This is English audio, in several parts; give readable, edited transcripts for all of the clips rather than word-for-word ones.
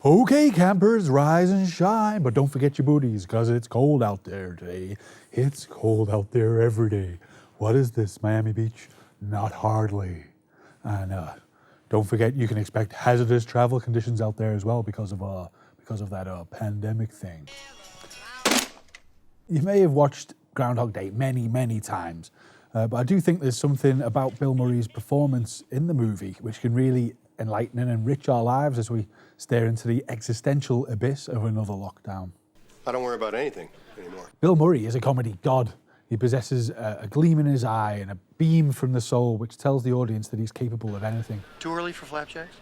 Okay, campers, rise and shine, but don't forget your booties, because it's cold out there today. It's cold out there every day. What is this, Miami Beach? Not hardly. And don't forget, you can expect hazardous travel conditions out there as well because of that pandemic thing. You may have watched Groundhog Day many, many times, but I do think there's something about Bill Murray's performance in the movie which can really enlighten and enrich our lives as we stare into the existential abyss of another lockdown. I don't worry about anything anymore. Bill Murray is a comedy god. He possesses a gleam in his eye and a beam from the soul which tells the audience that he's capable of anything. Too early for flapjacks?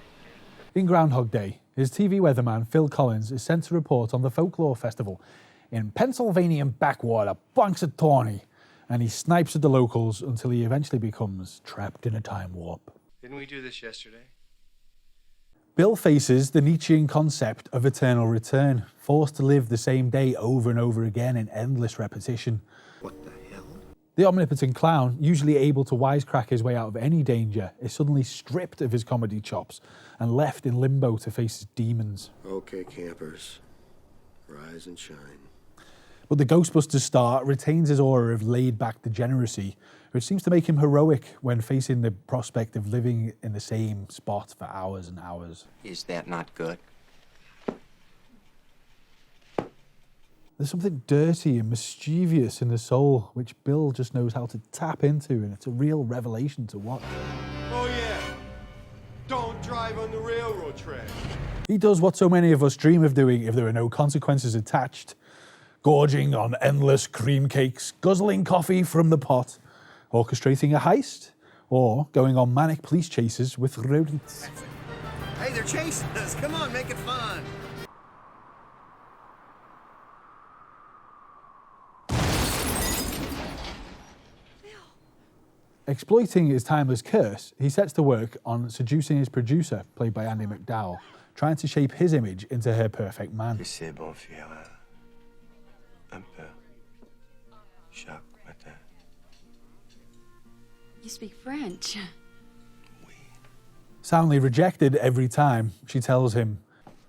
In Groundhog Day, his TV weatherman, Phil Collins, is sent to report on the folklore festival in Pennsylvanian backwater, Punxsutawney, and he snipes at the locals until he eventually becomes trapped in a time warp. Didn't we do this yesterday? Bill faces the Nietzschean concept of eternal return, forced to live the same day over and over again in endless repetition. What the hell? The omnipotent clown, usually able to wisecrack his way out of any danger, is suddenly stripped of his comedy chops and left in limbo to face his demons. Okay, campers, rise and shine. But the Ghostbusters star retains his aura of laid-back degeneracy, which seems to make him heroic when facing the prospect of living in the same spot for hours and hours. Is that not good? There's something dirty and mischievous in the soul, which Bill just knows how to tap into, and it's a real revelation to watch. Oh yeah, don't drive on the railroad track. He does what so many of us dream of doing if there are no consequences attached. Gorging on endless cream cakes, guzzling coffee from the pot, orchestrating a heist, or going on manic police chases with rodents. Hey, they're chasing us. Come on, make it fun. Exploiting his timeless curse, he sets to work on seducing his producer, played by Andy McDowell, trying to shape his image into her perfect man. C'est bon faire un peu chaque matin. You speak French. Soundly rejected every time, she tells him,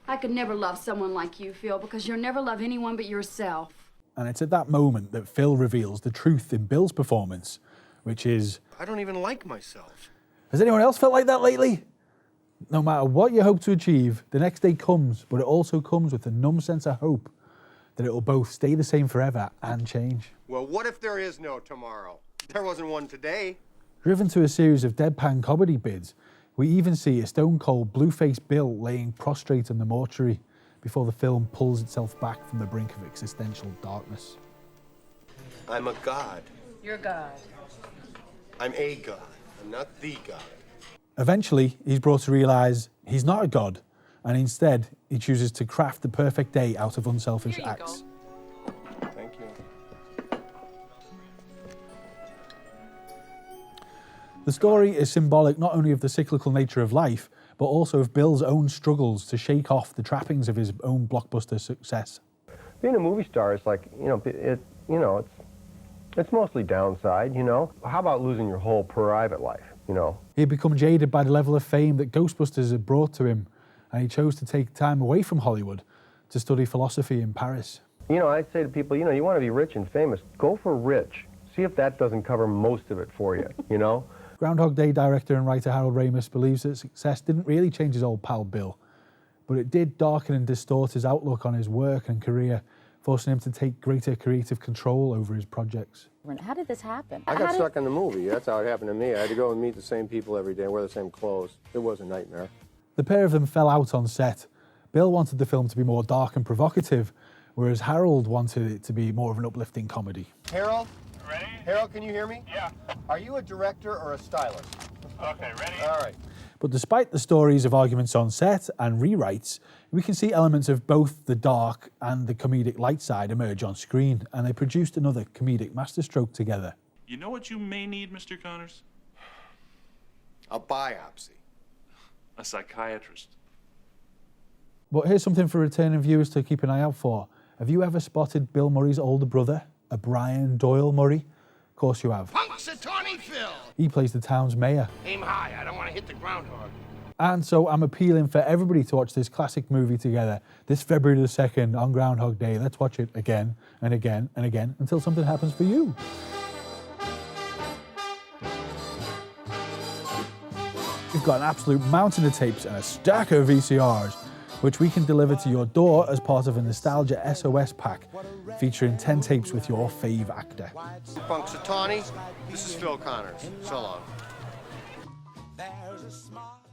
I could never love someone like you, Phil, because you'll never love anyone but yourself. and it's at that moment that Phil reveals the truth in Bill's performance, which is, I don't even like myself. has anyone else felt like that lately? No matter what you hope to achieve, the next day comes, but it also comes with a numb sense of hope that it will both stay the same forever and change. Well, what if there is no tomorrow? There wasn't one today. Driven to a series of deadpan comedy bids, we even see a stone-cold, blue-faced Bill laying prostrate in the mortuary before the film pulls itself back from the brink of existential darkness. I'm a god. You're God. I'm a god. I'm not the god. Eventually, he's brought to realise he's not a god, and instead, he chooses to craft the perfect day out of unselfish acts. Thank you. The story is symbolic not only of the cyclical nature of life, but also of Bill's own struggles to shake off the trappings of his own blockbuster success. Being a movie star is like, it's mostly downside, How about losing your whole private life, He had become jaded by the level of fame that Ghostbusters had brought to him, and he chose to take time away from Hollywood to study philosophy in Paris. I say to people, you want to be rich and famous, go for rich. See if that doesn't cover most of it for you, Groundhog Day director and writer Harold Ramis believes that success didn't really change his old pal Bill, but it did darken and distort his outlook on his work and career, forcing him to take greater creative control over his projects. How did this happen? I got stuck in the movie. That's how it happened to me. I had to go and meet the same people every day and wear the same clothes. It was a nightmare. The pair of them fell out on set. Bill wanted the film to be more dark and provocative, whereas Harold wanted it to be more of an uplifting comedy. Harold? Ready? Harold, can you hear me? Yeah. Are you a director or a stylist? Okay, ready? All right. But despite the stories of arguments on set and rewrites, we can see elements of both the dark and the comedic light side emerge on screen, and they produced another comedic masterstroke together. You know what you may need, Mr. Connors? A biopsy. A psychiatrist. But here's something for returning viewers to keep an eye out for. Have you ever spotted Bill Murray's older brother, a Brian Doyle Murray? Of course you have. Punxsutawney Phil! He plays the town's mayor. Aim high, I don't want to hit the groundhog. And so I'm appealing for everybody to watch this classic movie together. This February the 2nd on Groundhog Day. Let's watch it again and again and again until something happens for you. We've got an absolute mountain of tapes and a stack of VCRs, which we can deliver to your door as part of a Nostalgia SOS pack, featuring 10 tapes with your fave actor. Punxsutawney, this is Phil Connors. So long. There's a smile